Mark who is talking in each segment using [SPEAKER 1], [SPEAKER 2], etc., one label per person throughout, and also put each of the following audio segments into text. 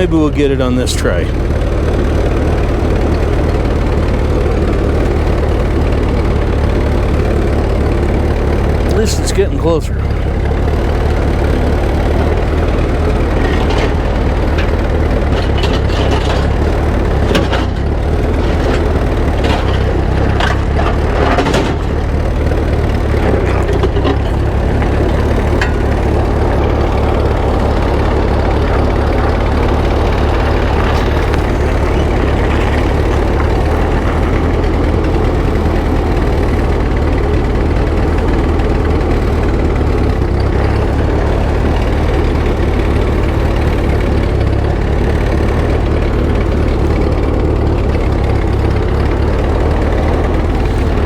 [SPEAKER 1] maybe we'll get it on this try. At least it's getting closer.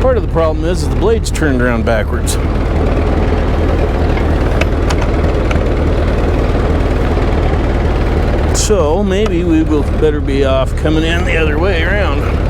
[SPEAKER 1] Part of the problem is the blade's turned around backwards. So maybe we will better be off coming in the other way around.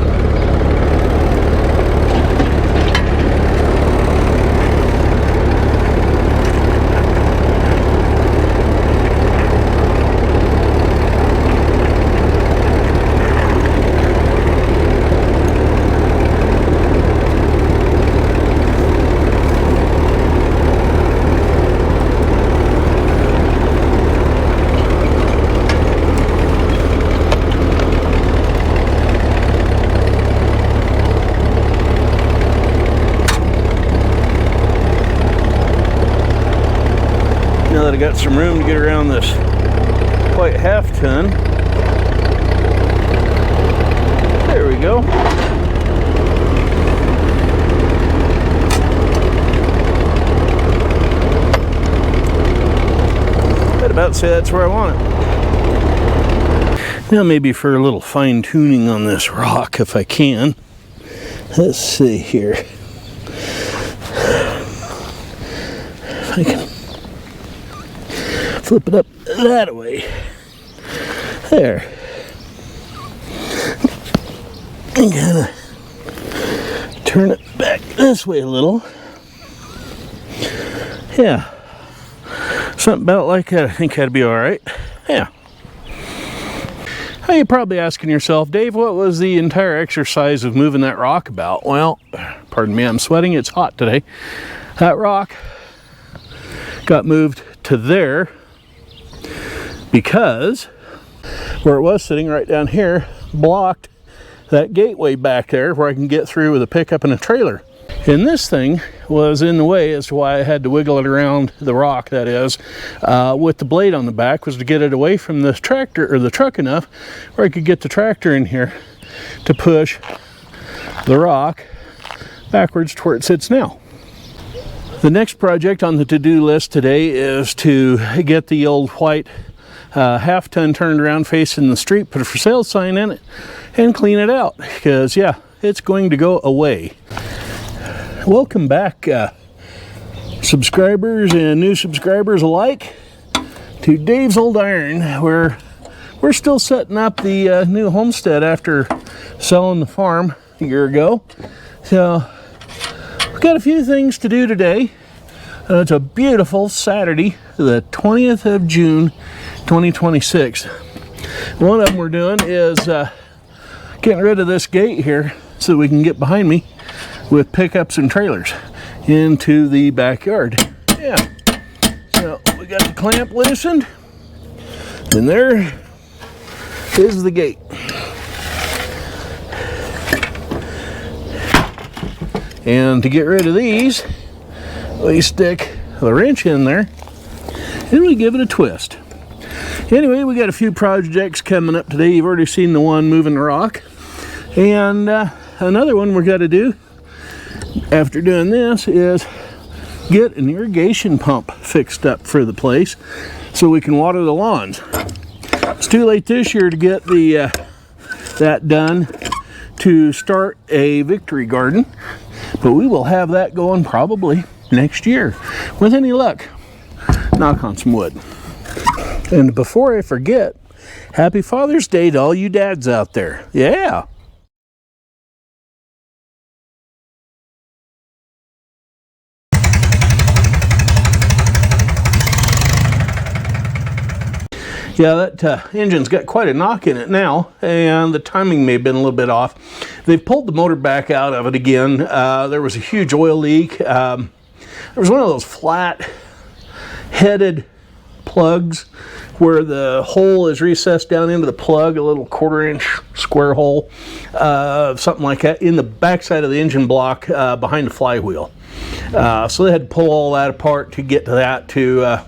[SPEAKER 1] Now that I got some room to get around this white half ton, there we go. I'd about say that's where I want it. Now maybe for a little fine tuning on this rock if I can. Let's see here. If I can flip it up that way. There. And kind of turn it back this way a little. Yeah. Something about like that. I think that'd be all right. Yeah. Now you're probably asking yourself, Dave, what was the entire exercise of moving that rock about? Well, pardon me, I'm sweating. It's hot today. That rock got moved to there because where it was sitting right down here blocked that gateway back there where I can get through with a pickup and a trailer. And this thing was in the way as to why I had to wiggle it around the rock, that is, with the blade on the back, was to get it away from the tractor or the truck enough where I could get the tractor in here to push the rock backwards to where it sits now. The next project on the to-do list today is to get the old white half ton turned around facing the street, put a for sale sign in it, and clean it out, because yeah, it's going to go away. Welcome back, subscribers and new subscribers alike, to Dave's Old Iron, where we're still setting up the new homestead after selling the farm a year ago. So we've got a few things to do today. It's a beautiful Saturday, the 20th of June 2026. One of them we're doing is getting rid of this gate here so we can get behind me with pickups and trailers into the backyard. Yeah. So we got the clamp loosened, and there is the gate. And to get rid of these, we stick the wrench in there and we give it a twist. Anyway, we got a few projects coming up today. You've already seen the one moving the rock, and another one we're going to do after doing this is get an irrigation pump fixed up for the place so we can water the lawns. It's too late this year to get the that done to start a victory garden, but we will have that going probably next year with any luck. Knock on some wood. And before I forget, happy Father's Day to all you dads out there. Yeah. Yeah, that engine's got quite a knock in it now, and the timing may have been a little bit off. They've pulled the motor back out of it again. There was a huge oil leak. There was one of those flat-headed plugs where the hole is recessed down into the plug, a little 1/4-inch square hole, something like that, in the backside of the engine block behind the flywheel. So they had to pull all that apart to get to that, to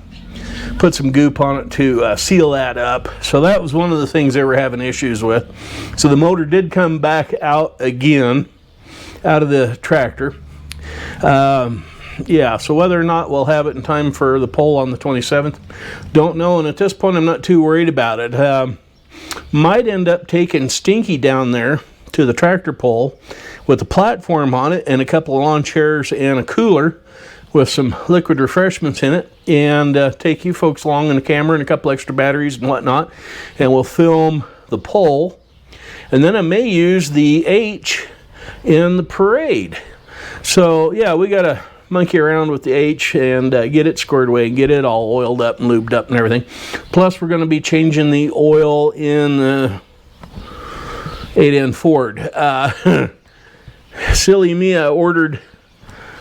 [SPEAKER 1] put some goop on it to seal that up. So that was one of the things they were having issues with. So the motor did come back out again, out of the tractor. Yeah, so whether or not we'll have it in time for the pull on the 27th, don't know. And at this point, I'm not too worried about it. Might end up taking Stinky down there to the tractor pull with a platform on it and a couple of lawn chairs and a cooler with some liquid refreshments in it, and take you folks along in the camera and a couple extra batteries and whatnot, and we'll film the pull. And then I may use the H in the parade. So yeah, we got to monkey around with the H and get it squared away and get it all oiled up and lubed up and everything. Plus, we're going to be changing the oil in the 8N Ford. Silly me, I ordered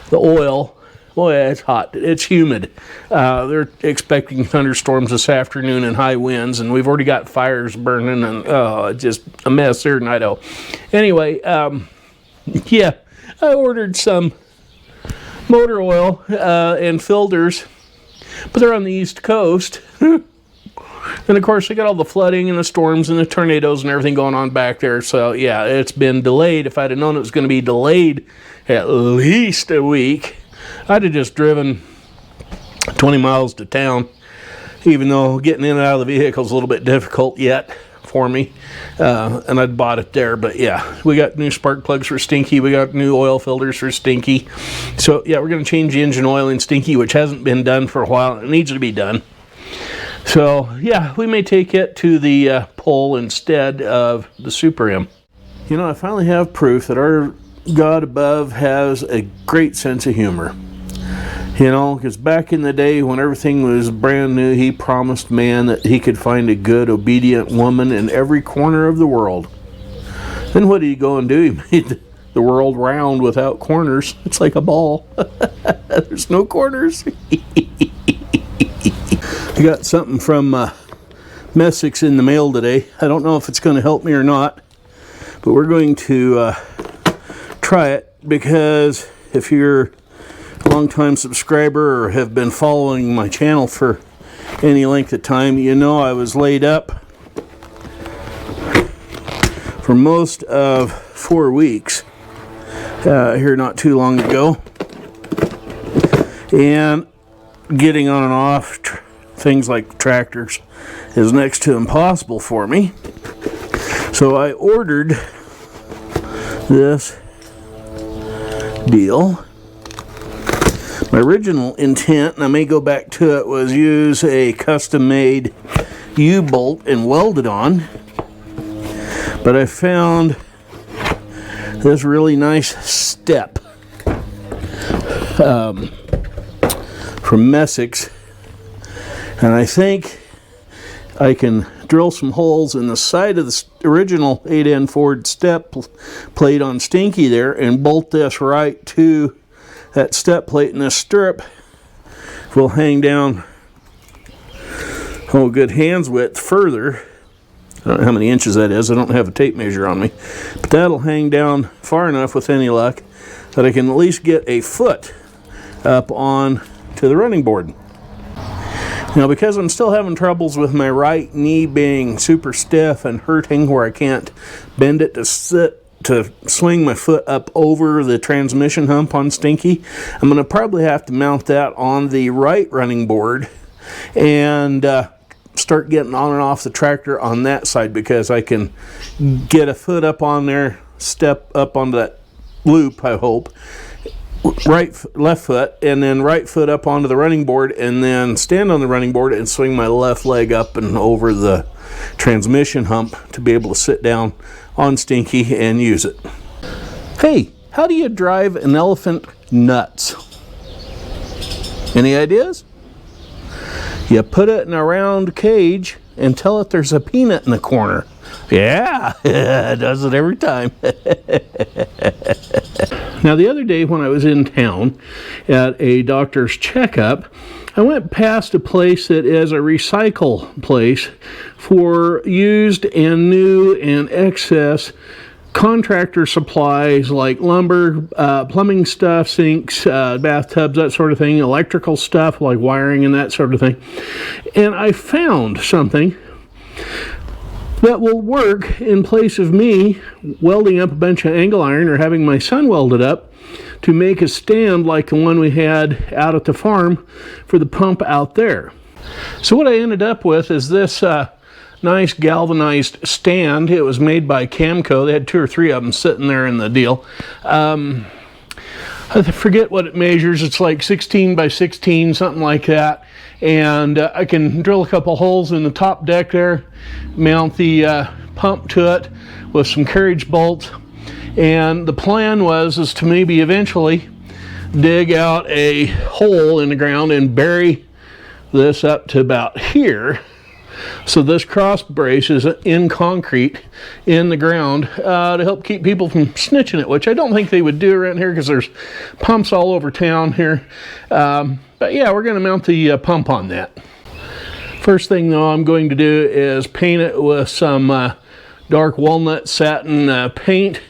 [SPEAKER 1] the oil. Boy, it's hot. It's humid. They're expecting thunderstorms this afternoon and high winds, and we've already got fires burning, and just a mess here in Idaho. Anyway, yeah, I ordered some motor oil and filters, but they're on the East Coast. And of course, they got all the flooding and the storms and the tornadoes and everything going on back there. So yeah, it's been delayed. If I'd have known it was going to be delayed at least a week, I'd have just driven 20 miles to town, even though getting in and out of the vehicle is a little bit difficult yet for me. And I'd bought it there. But yeah, we got new spark plugs for Stinky. We got new oil filters for Stinky. So yeah, we're going to change the engine oil in Stinky, which hasn't been done for a while. It needs to be done. So yeah, we may take it to the pull instead of the Super M. You know, I finally have proof that our God above has a great sense of humor. You know, because back in the day when everything was brand new, he promised man that he could find a good, obedient woman in every corner of the world. Then what did he go and do? He made the world round without corners. It's like a ball. There's no corners. I got something from Messick's in the mail today. I don't know if it's going to help me or not, but we're going to try it, because if you're a long-time subscriber or have been following my channel for any length of time, you know I was laid up for most of 4 weeks here not too long ago, and getting on and off things like tractors is next to impossible for me. So I ordered this deal. My original intent, and I may go back to it, was use a custom-made U-bolt and weld it on. But I found this really nice step from Messick's, and I think I can drill some holes in the side of the original 8N Ford step plate on Stinky there and bolt this right to that step plate, and this stirrup will hang down, oh, good hand's width further. I don't know how many inches that is. I don't have a tape measure on me, but that'll hang down far enough with any luck that I can at least get a foot up on to the running board. Now, because I'm still having troubles with my right knee being super stiff and hurting where I can't bend it to swing my foot up over the transmission hump on Stinky, I'm going to probably have to mount that on the right running board and start getting on and off the tractor on that side, because I can get a foot up on there, step up onto that loop, I hope, left foot, and then right foot up onto the running board, and then stand on the running board and swing my left leg up and over the transmission hump to be able to sit down on Stinky and use it. Hey, how do you drive an elephant nuts? Any ideas? You put it in a round cage and tell it there's a peanut in the corner. Yeah, it does it every time. Now, the other day when I was in town at a doctor's checkup, I went past a place that is a recycle place for used and new and excess contractor supplies like lumber, plumbing stuff, sinks, bathtubs, that sort of thing, electrical stuff like wiring and that sort of thing. And I found something that will work in place of me welding up a bunch of angle iron or having my son weld it up to make a stand like the one we had out at the farm for the pump out there. So what I ended up with is this nice galvanized stand. It was made by Camco. They had 2 or 3 of them sitting there in the deal. I forget what it measures. It's like 16 by 16, something like that. And I can drill a couple holes in the top deck there, mount the pump to it with some carriage bolts. And the plan is to maybe eventually dig out a hole in the ground and bury this up to about here. So this cross brace is in concrete in the ground to help keep people from snitching it, which I don't think they would do around here because there's pumps all over town here. But yeah, we're going to mount the pump on that. First thing though I'm going to do is paint it with some dark walnut satin paint,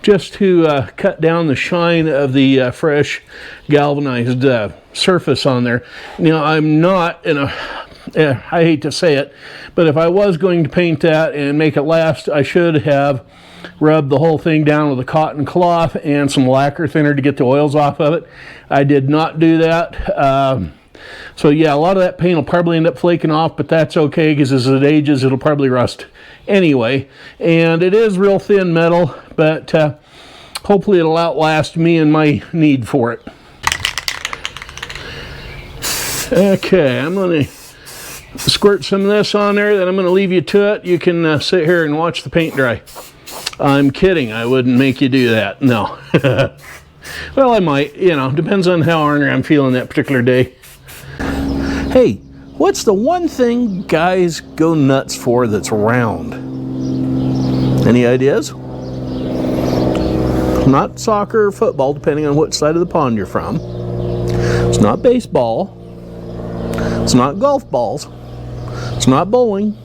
[SPEAKER 1] just to cut down the shine of the fresh galvanized surface on there. Now, I'm not in a, I hate to say it, but if I was going to paint that and make it last, I should have rubbed the whole thing down with a cotton cloth and some lacquer thinner to get the oils off of it. I did not do that. So yeah, a lot of that paint will probably end up flaking off, but that's okay because as it ages, it'll probably rust anyway. And it is real thin metal, but hopefully it'll outlast me and my need for it. Okay, I'm going to squirt some of this on there, then I'm going to leave you to it. You can sit here and watch the paint dry. I'm kidding, I wouldn't make you do that, no. Well, I might, you know, depends on how ornery I'm feeling that particular day. Hey, what's the one thing guys go nuts for that's round? Any ideas? Not soccer or football, depending on what side of the pond you're from. It's not baseball. It's not golf balls. It's not bowling.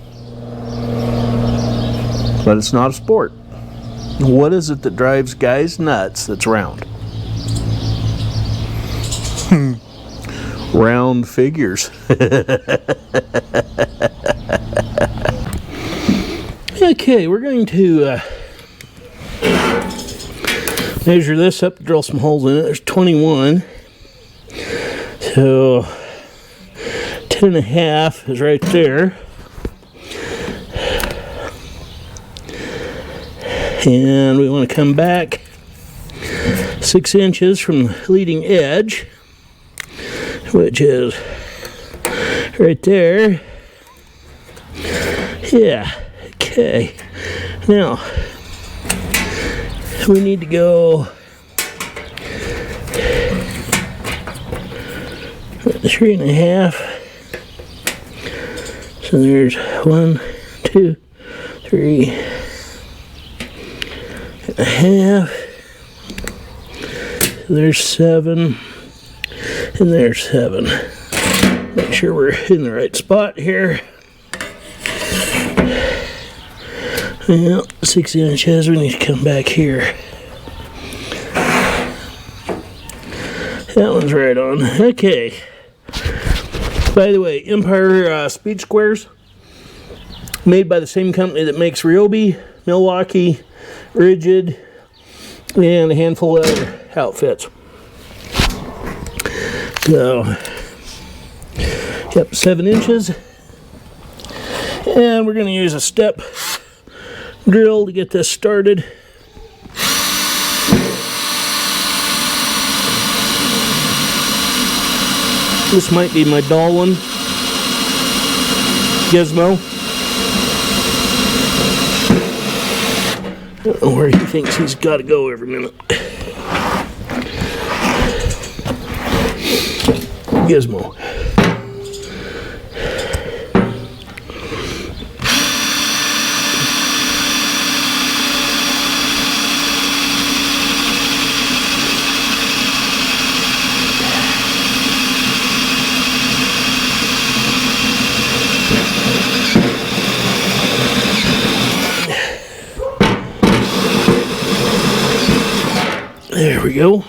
[SPEAKER 1] But it's not a sport. What is it that drives guys nuts that's round? Round figures. Okay, we're going to measure this up, drill some holes in it. There's 21. So 10.5 is right there. And we want to come back 6 inches from the leading edge, which is right there. Yeah, okay. Now, we need to go 3.5. So there's 1, 2, 3.5. There's 7. And there's 7. Make sure we're in the right spot here. Well, 6 inches, we need to come back here. That one's right on. Okay. By the way, Empire speed squares, made by the same company that makes Ryobi, Milwaukee, Rigid, and a handful of other outfits. So, yep, 7 inches. And we're going to use a step drill to get this started. This might be my dull one, Gizmo. I don't know where he thinks he's got to go every minute. Gizmo. go.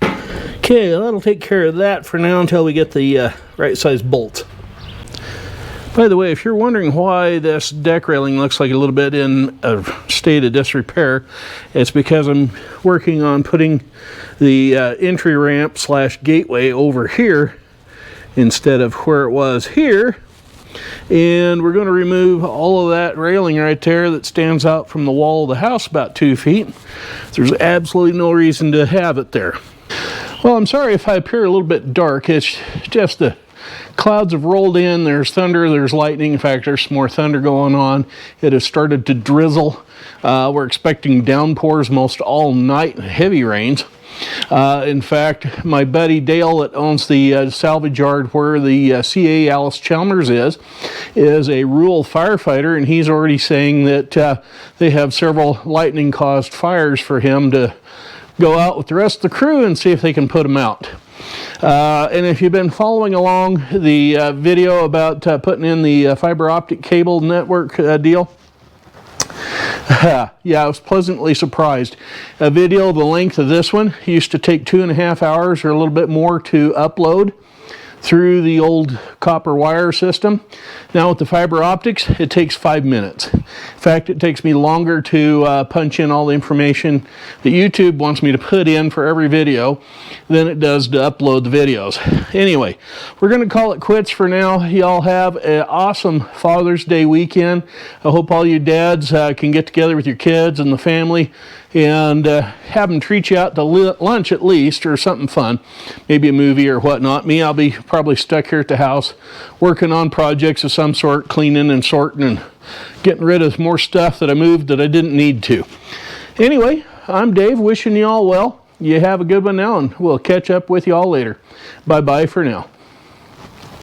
[SPEAKER 1] Okay, that'll take care of that for now until we get the right size bolts. By the way, if you're wondering why this deck railing looks like a little bit in a state of disrepair, it's because I'm working on putting the entry ramp / gateway over here instead of where it was here. And we're going to remove all of that railing right there that stands out from the wall of the house about 2 feet. There's absolutely no reason to have it there. Well, I'm sorry if I appear a little bit dark. It's just the clouds have rolled in. There's thunder, there's lightning. In fact, there's some more thunder going on. It has started to drizzle. We're expecting downpours most all night, heavy rains. In fact, my buddy Dale that owns the salvage yard where the CA Alice Chalmers is a rural firefighter, and he's already saying that they have several lightning caused fires for him to go out with the rest of the crew and see if they can put them out. And if you've been following along the video about putting in the fiber optic cable network deal, yeah, I was pleasantly surprised. A video the length of this one used to take 2.5 hours or a little bit more to upload through the old copper wire system. Now with the fiber optics, it takes 5 minutes. In fact, it takes me longer to punch in all the information that YouTube wants me to put in for every video than it does to upload the videos. Anyway, we're going to call it quits for now. Y'all have an awesome Father's Day weekend. I hope all you dads can get together with your kids and the family and have them treat you out to lunch at least, or something fun, maybe a movie or whatnot. Me, I'll be probably stuck here at the house working on projects of some sort, cleaning and sorting and getting rid of more stuff that I moved that I didn't need to. Anyway, I'm Dave, wishing you all well. You have a good one now, and we'll catch up with you all later. Bye-bye for now.